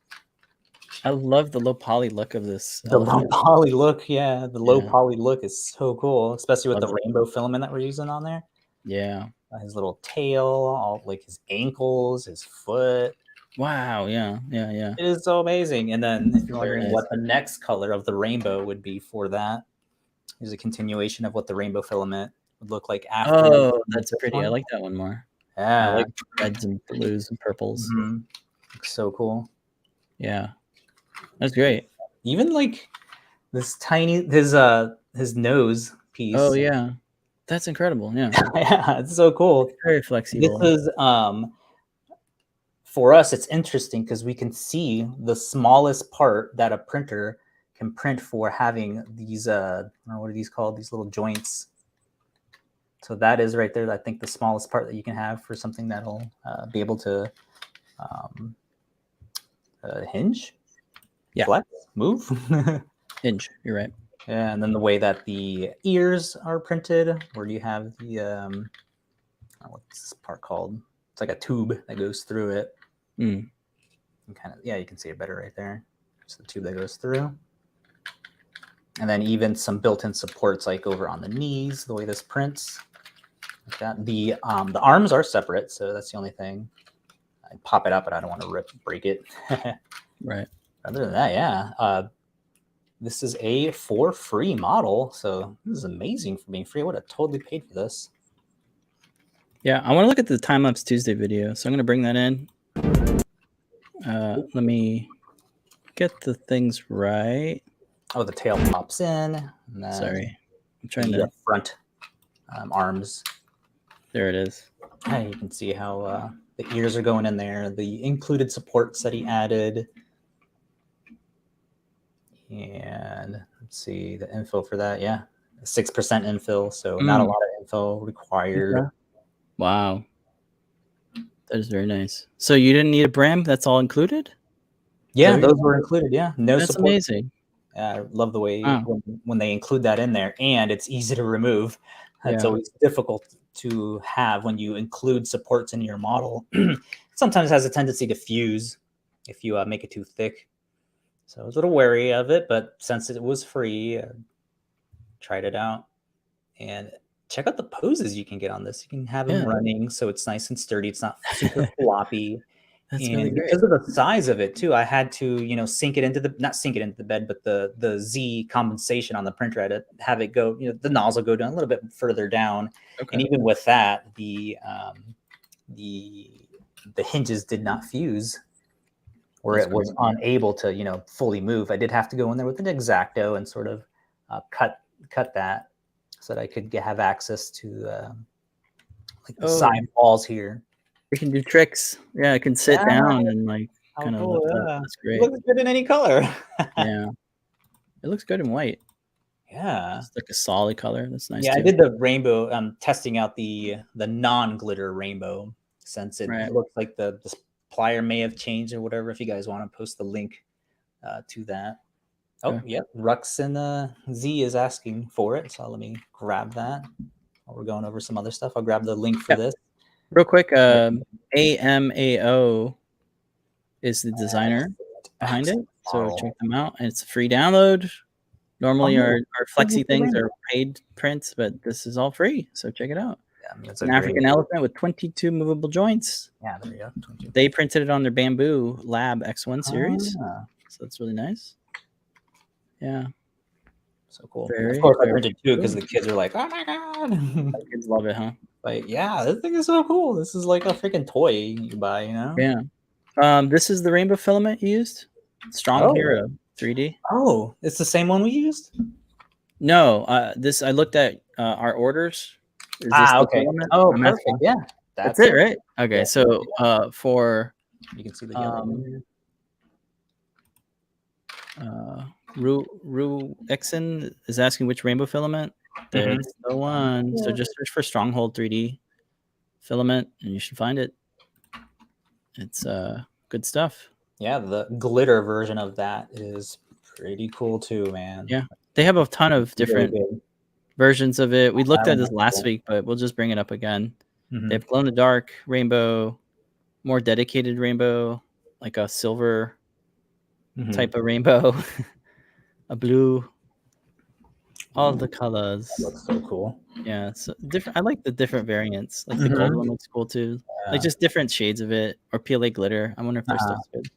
I love the low poly look of this The low elephant. poly look, yeah. The low Yeah. poly look is so cool, especially with Love the it. rainbow filament that we're using on there. Yeah. His little tail, all like his ankles, his foot. Wow. Yeah. Yeah. Yeah. It is so amazing. And then if you're Very wondering nice. what the next color of the rainbow would be for that, here's a continuation of what the rainbow filament would look like after. Oh, that's pretty. I like that one more. Yeah. I like reds and blues and purples. Mhm. So cool. Yeah. That's great. Even like this tiny his nose piece. Oh yeah. That's incredible. Yeah. Yeah, it's so cool. Very This flexible. is for us, it's interesting because we can see the smallest part that a printer can print for having these what are these called? These little joints. So that is right there, I think, the smallest part that you can have for something that'll be able to hinge, Yeah. flex, move. Hinge. You're right. Yeah, and then the way that the ears are printed, where you have the what's this part called? It's like a tube that goes through it. Mm. And kind of, yeah, you can see it better right there. It's the tube that goes through. And then even some built-in supports like over on the knees, the way this prints. Like that. The arms are separate, so that's the only thing. I pop it up, but I don't want to break it. Right. Other than that, yeah. This is a for free model, so this is amazing for being free. I would have totally paid for this. Yeah, I want to look at the Timelapse Tuesday video, so I'm going to bring that in. Let me get the things right. Oh, the tail pops in. And then Sorry, I'm trying the to. front arms. There it is. You can see how the ears are going in there. The included supports that he added. And let's see the info for that. Yeah, 6% infill, so not a lot of info required. Okay. Wow, that is very nice. So you didn't need a bram? That's all included? Yeah, those were included. Yeah, no That's support. amazing. I love the way Wow. when they include that in there, and it's easy to remove. It's Yeah. always difficult to have when you include supports in your model. Sometimes it has a tendency to fuse if you make it too thick. So I was a little wary of it, but since it was free, I tried it out. And check out the poses you can get on this. You can have them running, so it's nice and sturdy. It's not super floppy. That's And really great. because of the size of it too, I had to, sink it into not sink it into the bed, but the Z compensation on the printer, I had to have it go, the nozzle go down a little bit further down. Okay. And even with that, the hinges did not fuse, or it was unable to, fully move. I did have to go in there with an X-Acto and sort of cut that so that I could have access to like the side walls here. We can do tricks. Yeah, I can sit down and like kind of lift up. That's great. It looks good in any color. Yeah, it looks good in white. Yeah, it's like a solid color. That's nice. Yeah, too. I did the rainbow. Testing out the non-glitter rainbow, since it looks like the supplier may have changed or whatever. If you guys want to post the link to that. Oh, yep. Rux and Z is asking for it, so let me grab that. While we're going over some other stuff, I'll grab the link for this. Real quick, AMAO is the designer behind it, so check them out. And it's a free download. Normally, our Flexi things are paid prints, but this is all free, so check it out. Yeah, it's an African elephant with 22 movable joints. Yeah, there you go. 22. They printed it on their Bamboo Lab X1 series, so that's really nice. Yeah. So cool. Of course, I printed too because the kids are like, "Oh my god!" The kids love it, huh? Like, yeah, this thing is so cool. This is like a freaking toy you buy, Yeah. This is the rainbow filament you used. Strong Hero 3D. Oh, it's the same one we used. No, this I looked at our orders. Is this okay. Oh, perfect. Yeah, that's it, right? Okay, so for you can see the yellow. Ru Exon is asking which rainbow filament. There's the one. So just search for Stronghold 3D filament and you should find it. It's good stuff. Yeah, the glitter version of that is pretty cool too, man. Yeah, they have a ton of different versions of it. We looked at this last week, but we'll just bring it up again. They have glow in the dark rainbow, more dedicated rainbow, like a silver type of rainbow, a blue, all the colors. That looks so cool. Yeah, so different. I like the different variants. Like the gold one looks cool too. Like just different shades of it, or PLA glitter. I wonder if their stuff's good.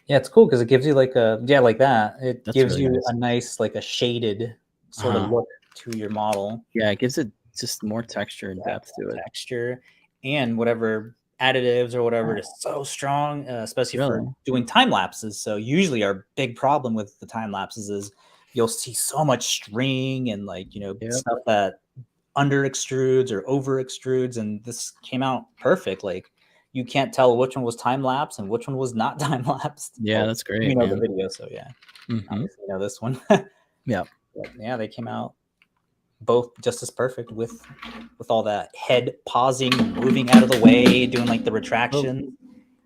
Yeah, it's cool because it gives you like a like that. It That's gives really you nice. a nice like a shaded sort of look to your model. Yeah, it gives it just more texture and depth to it. Texture and whatever additives or whatever is so strong, especially for doing time lapses. So usually our big problem with the time lapses is you'll see so much string and like stuff that under extrudes or over extrudes, and this came out perfect. Like you can't tell which one was time lapse and which one was not time lapsed. Yeah, that's great. The video, so yeah, obviously this one. Yeah, they came out both just as perfect with all that head pausing, moving out of the way, doing like the retraction.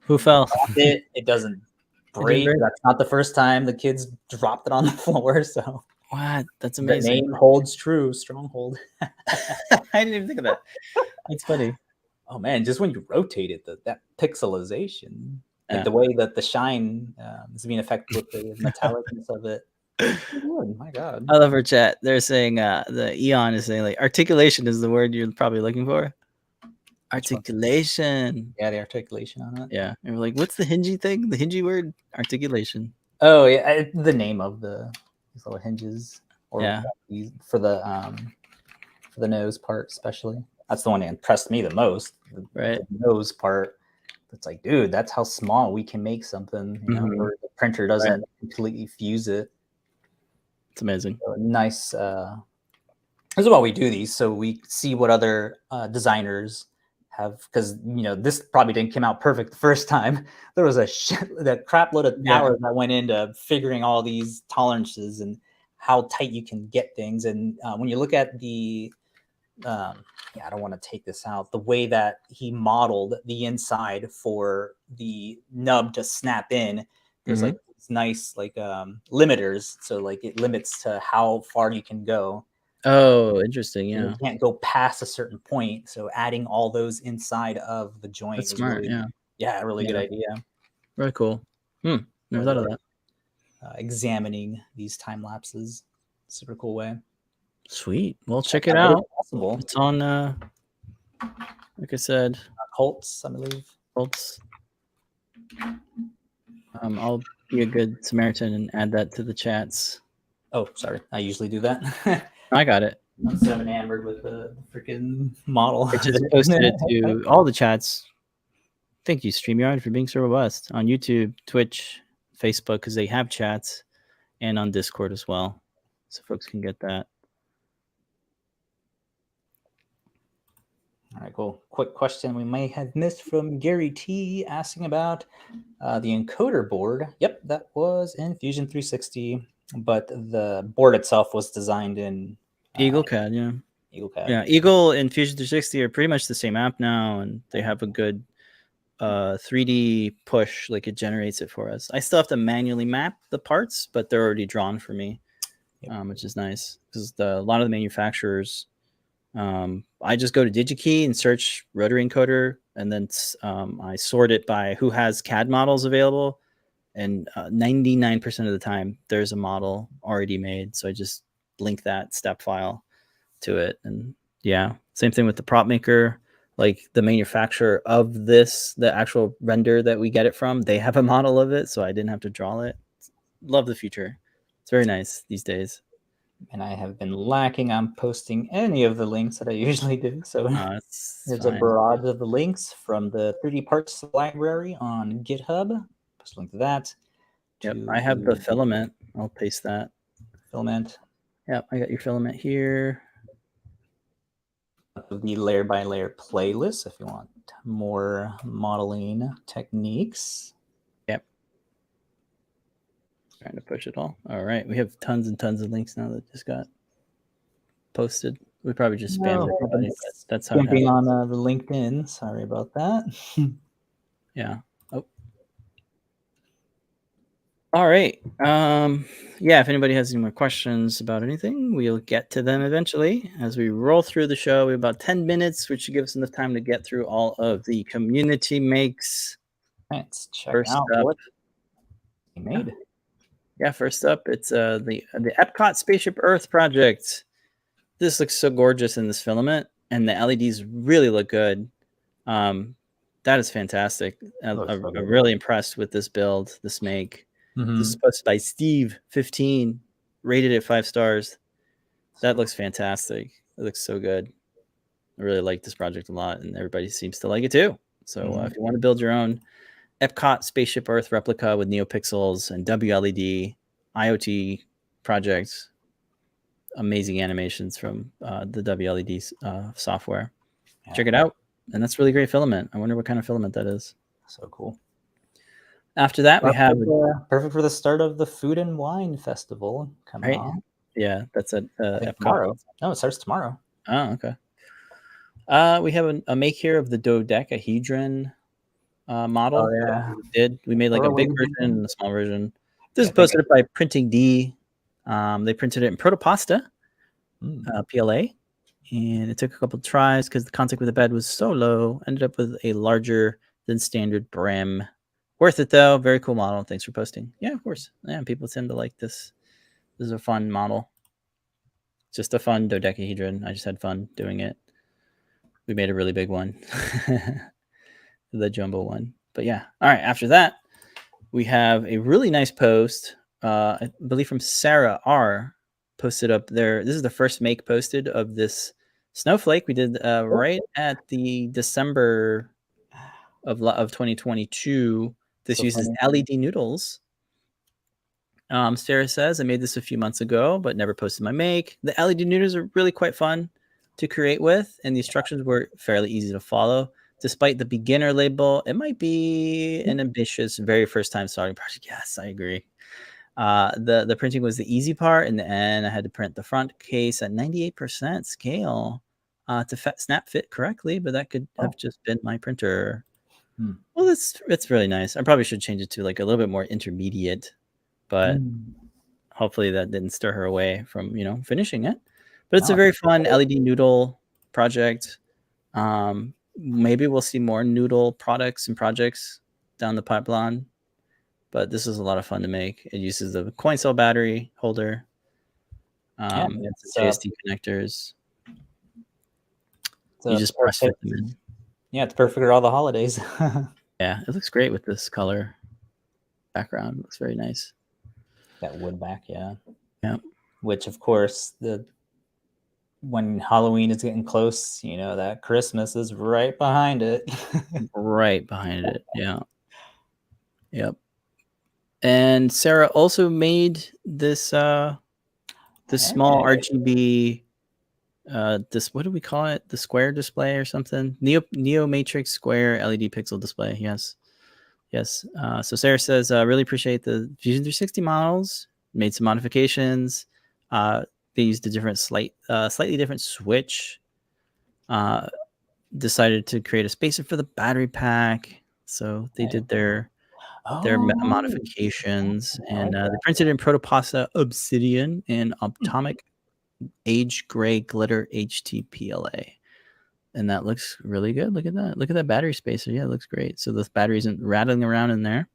Who fell? It doesn't break. That's not the first time the kids dropped it on the floor. So what? That's amazing. The name holds true. Stronghold. I didn't even think of that. That's funny. Oh man, just when you rotate it, that pixelization, like the way that the shine is being affected with the metallicness of it. Oh my god! I love our chat. They're saying the Eon is saying like articulation is the word you're probably looking for. Articulation. Yeah, the articulation on it. Yeah, and we're like, what's the hingy thing? The hingy word? Articulation. Oh yeah, the name of these little hinges, or for the nose part especially. That's the one that impressed me the most. The nose part. It's like, dude, that's how small we can make something. You know, where the printer doesn't completely fuse it. It's amazing. So nice. This is why we do these, so we see what other designers have, because this probably didn't come out perfect the first time. There was that crap load of hours that went into figuring all these tolerances and how tight you can get things. And when you look at the I don't want to take this out, the way that he modeled the inside for the nub to snap in, there's like these nice like limiters, so like it limits to how far you can go. Oh, interesting. Yeah, you can't go past a certain point, so adding all those inside of the joint is smart. Really, a really good idea. Very cool. Never thought of that. Examining these time lapses, super cool way. Sweet. Well, check it out. It's on like I said, Colts, I believe. Colts. I'll be a good Samaritan and add that to the chats. Oh, sorry. I usually do that. I got it. I'm so enamored with the freaking model. I just posted it to all the chats. Thank you, StreamYard, for being so robust on YouTube, Twitch, Facebook, because they have chats, and on Discord as well, so folks can get that. All right, cool. Quick question we may have missed from Gary T asking about the encoder board. Yep, that was in Fusion 360, but the board itself was designed in EagleCAD. Yeah, EagleCAD. Yeah, Eagle and Fusion 360 are pretty much the same app now, and they have a good 3D push. Like it generates it for us. I still have to manually map the parts, but they're already drawn for me, which is nice because a lot of the manufacturers. I just go to DigiKey and search rotary encoder, and then I sort it by who has CAD models available, and 99% of the time there's a model already made, so I just link that step file to it. And yeah, same thing with the PropMaker, like the manufacturer of this, the actual render that we get it from, they have a model of it, so I didn't have to draw it. Love the feature. It's very nice these days. And I have been lacking on posting any of the links that I usually do. So there's a barrage of the links from the 3D parts library on GitHub. Post a link to that. Yep, I have the filament. I'll paste that. Filament. Yep, I got your filament here. The layer by layer playlist if you want more modeling techniques. Trying to push it all. All right. We have tons and tons of links now that just got posted. We probably just spammed everybody, but that's how it happens. On the LinkedIn. Sorry about that. Yeah. Oh. All right. Yeah, if anybody has any more questions about anything, we'll get to them eventually. As we roll through the show, we have about 10 minutes, which should give us enough time to get through all of the community makes. Let's check First out up, what he made. Yeah, first up, it's the Epcot Spaceship Earth project. This looks so gorgeous in this filament, and the LEDs really look good. That is fantastic. I'm really impressed with this build, this make. This is posted by Steve15, rated at 5 stars. That looks fantastic. It looks so good. I really like this project a lot, and everybody seems to like it too. So if you want to build your own Epcot Spaceship Earth replica with NeoPixels and WLED IoT projects, amazing animations from the WLED software. Yeah. Check it out. And that's really great filament. I wonder what kind of filament that is. So cool. After that, we have perfect for the start of the Food and Wine Festival coming on. Yeah, that's at Epcot. Tomorrow. No, it starts tomorrow. Oh, okay. We have a make here of the dodecahedron model. Oh, yeah. We made like a big version and a small version. This is posted by Printing D. They printed it in Protopasta, PLA. And it took a couple of tries because the contact with the bed was so low. Ended up with a larger than standard brim. Worth it though. Very cool model. Thanks for posting. Yeah, of course. Yeah, people tend to like this. This is a fun model. Just a fun dodecahedron. I just had fun doing it. We made a really big one. The jumbo one. But yeah. All right. After that, we have a really nice post. I believe from Sarah R. Posted up there. This is the first make posted of this snowflake we did right at the December of 2022. This uses LED noodles. Sarah says, I made this a few months ago, but never posted my make. The LED noodles are really quite fun to create with, and the instructions were fairly easy to follow. Despite the beginner label, it might be an ambitious, very first time starting project. Yes, I agree. The printing was the easy part. In the end, I had to print the front case at 98% scale to snap fit correctly, but that could have just been my printer. Well, it's really nice. I probably should change it to like a little bit more intermediate, but hopefully that didn't stir her away from, finishing it. But it's a very fun LED noodle project. Maybe we'll see more noodle products and projects down the pipeline. But this is a lot of fun to make. It uses the coin cell battery holder. It's JST connectors. You just press fit them in. Yeah, it's perfect for all the holidays. Yeah, it looks great with this color background. It looks very nice. That wood back, yeah. Yeah. Which, of course, when Halloween is getting close, that Christmas is right behind it. Right behind it, yeah. Yep. And Sarah also made this small RGB what do we call it? The square display or something? Neo Matrix square LED pixel display. Yes. So Sarah says, really appreciate the Fusion 360 models. Made some modifications. They used a slightly different switch. Decided to create a spacer for the battery pack. So they did their modifications, and they printed in Protopasta Obsidian and Atomic Age Gray Glitter HTPLA, and that looks really good. Look at that battery spacer. Yeah, it looks great. So the battery isn't rattling around in there,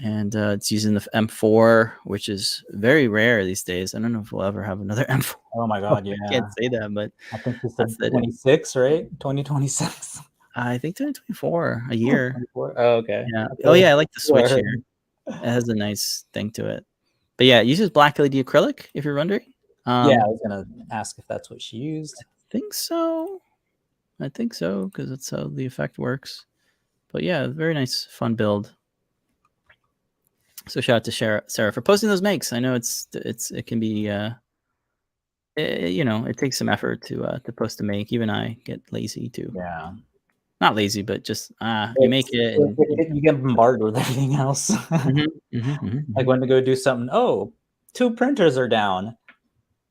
and it's using the M4, which is very rare these days. I don't know if we'll ever have another M4. Oh my god, yeah. I can't say that, but I think it's 26, right? 2026. I think 2024, a year. Oh, okay. Yeah. Oh, yeah. I like the switch here. It has a nice thing to it. But yeah, it uses black LED acrylic, if you're wondering. Yeah, I was going to ask if that's what she used. I think so, because that's how the effect works. But yeah, very nice, fun build. So shout out to Sarah for posting those makes. I know it can be, it takes some effort to post a make. Even I get lazy too. Yeah. Not lazy, but just you make it. And you get bombarded with everything else. Like when to go do something. Oh, 2 printers are down.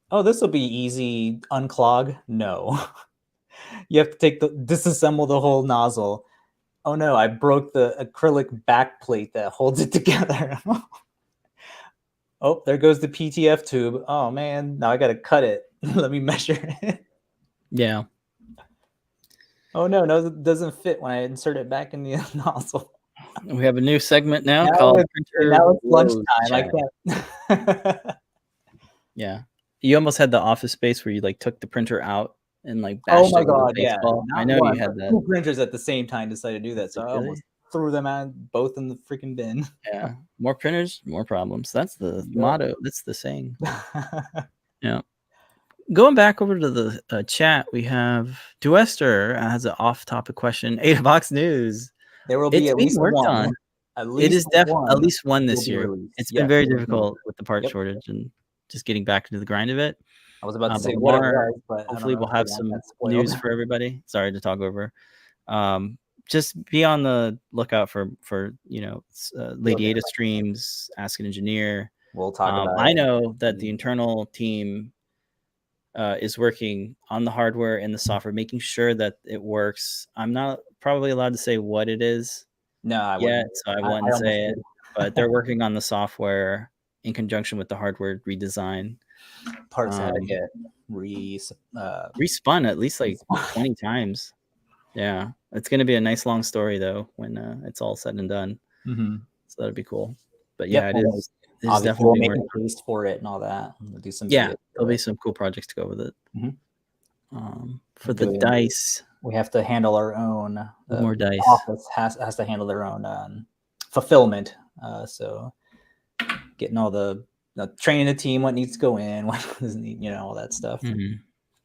Oh, this will be easy. Unclog. No. You have to disassemble the whole nozzle. Oh no, I broke the acrylic back plate that holds it together. Oh, there goes the PTF tube. Oh man, now I gotta cut it. Let me measure it. Yeah. Oh no, it doesn't fit when I insert it back in the nozzle. We have a new segment now called Printer now it's Woes lunchtime. Chat. I can't. Yeah. You almost had the Office Space where you like took the printer out and like Oh bashed my it with a god, yeah. baseball. I Not know one, you had but that. 2 printers at the same time decided to do that, so I Really? almost threw them out both in the freaking bin. Yeah. More printers, more problems. That's the Yep. motto. That's the saying. Yeah. Going back over to the chat, we have Duester has an off-topic question. AdaBox News. There will be It's at being least worked one. on. At It least is at one least one will this be year. released. It's been Yes, very indeed. difficult with the part Yep. shortage and just getting back into the grind of it. I was about to say But what it Lamar, was, but hopefully I don't we'll know have if I some want that spoiled. news for everybody. Sorry to talk over. Just be on the lookout for Lady Ada streams, Ask an Engineer. We'll talk about I it. know that the internal team is working on the hardware and the software, making sure that it works. I'm not probably allowed to say what it is No, I yet, wouldn't. so I wouldn't say it. did. But they're working on the software in conjunction with the hardware redesign. Parts had to get respun at least like 20 times. Yeah, it's going to be a nice long story though when it's all said and done. Mm-hmm. So that'd be cool. But yeah, it is. Obviously, we'll make a paste for it and all that. We'll do some. Yeah, there'll be some cool projects to go with it. Mm-hmm. For the dice, we have to handle our own. More dice. Office has to handle their own fulfillment. So getting all the training the team, what needs to go in, what doesn't need, all that stuff. Mm-hmm.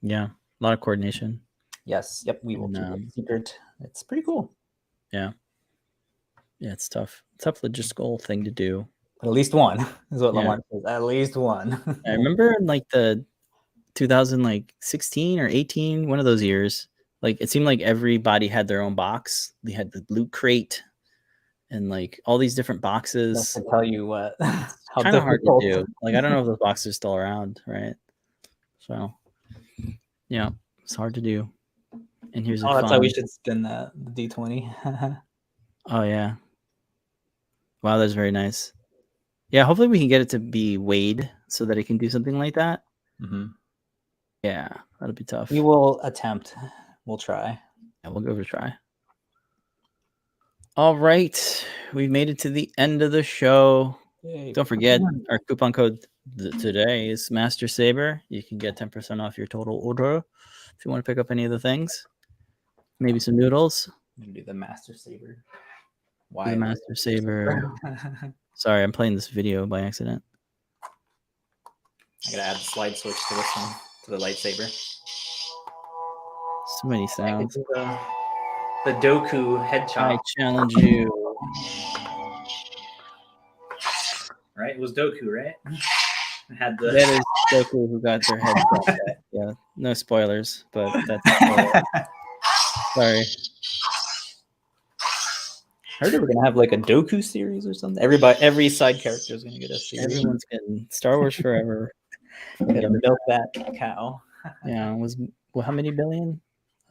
Yeah, a lot of coordination. Yes. Yep. We will keep it secret. It's pretty cool. Yeah. Yeah, it's tough. Tough logistical thing to do. But at least one is what Lamar says. At least one. I remember in like the 2016 or 18, one of those years, like it seemed like everybody had their own box. They had the loot crate and like all these different boxes. Just to tell you what, how kind of hard to do. Like I don't know if those boxes are still around, right? So yeah, it's hard to do. And here's that's how we should spin the D20. Oh yeah. Wow, that's very nice. Yeah, hopefully we can get it to be weighed so that it can do something like that. Mm-hmm. Yeah, that'll be tough. We will attempt. We'll try. Yeah, we'll go for a try. All right, we've made it to the end of the show. Yay. Don't forget, our coupon code today is Master Saber. You can get 10% off your total order if you want to pick up any of the things. Maybe some noodles. I'm gonna do the Master Saber. Why the Master Saber? Sorry, I'm playing this video by accident. I gotta add the slide switch to this one, to the lightsaber. So many sounds. The Doku head chop. I challenge you. Right? It was Doku, right? I had the... That is Doku who got their head chopped. Yeah, no spoilers, but that's sorry. I heard they were gonna have like a Doku series or something. Every side character is gonna get a series. Everyone's getting Star Wars Forever. Gotta milk that cow. Yeah, how many billion?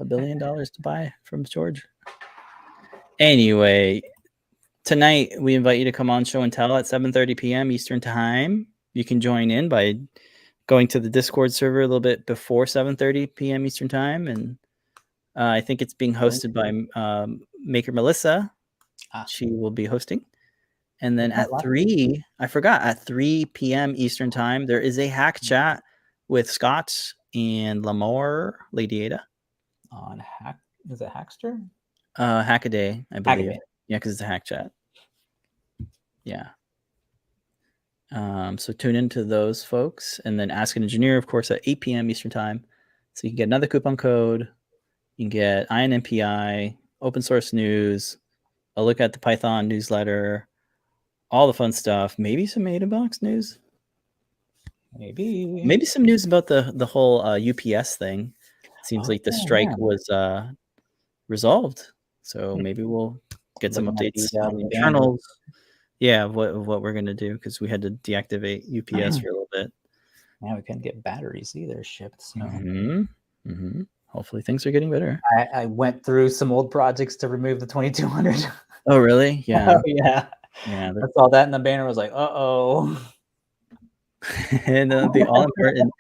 $1 billion to buy from George. Anyway, tonight we invite you to come on Show and Tell at 7:30 p.m. Eastern Time. You can join in by going to the Discord server a little bit before 7:30 p.m. Eastern Time, and I think it's being hosted by Maker Melissa. She will be hosting. And then at 3 p.m. Eastern Time, there is a hack chat with Scott and Lamar, Lady Ada. On Hack, is it Hackster? Hackaday, I believe. Yeah, because it's a hack chat. Yeah. So tune into those folks, and then Ask an Engineer, of course, at 8 p.m. Eastern Time. So you can get another coupon code. You can get INMPI, open source news, a look at the Python newsletter, all the fun stuff. Maybe some AdaBox news. Maybe some news about the whole UPS thing. Seems like the strike was resolved. So maybe we'll get some updates on the internals. Yeah, what we're gonna do, because we had to deactivate UPS for a little bit. Yeah, we couldn't get batteries either shipped. So. Hopefully hopefully things are getting better. I went through some old projects to remove the 2200. Oh, really? Yeah. Oh, yeah. Yeah. I saw that in the banner. I was like, uh-oh. And the all important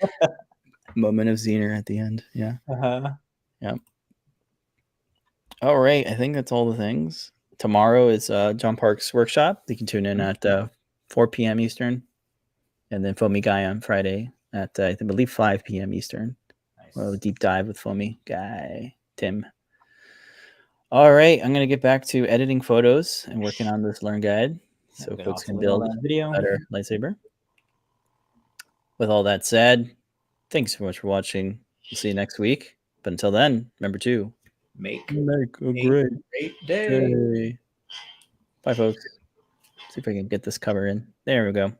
moment of Zener at the end. Yeah. Uh-huh. Yep. All right. I think that's all the things. Tomorrow is John Park's workshop. You can tune in at 4 p.m. Eastern. And then Foamy Guy on Friday at, I believe, 5 p.m. Eastern. Nice. We'll have a deep dive with Foamy Guy, Tim. All right. I'm going to get back to editing photos and working on this Learn Guide so folks can build a better lightsaber. With all that said, thanks so much for watching. We'll see you next week. But until then, remember to make a great day. Bye, folks. See if I can get this cover in. There we go.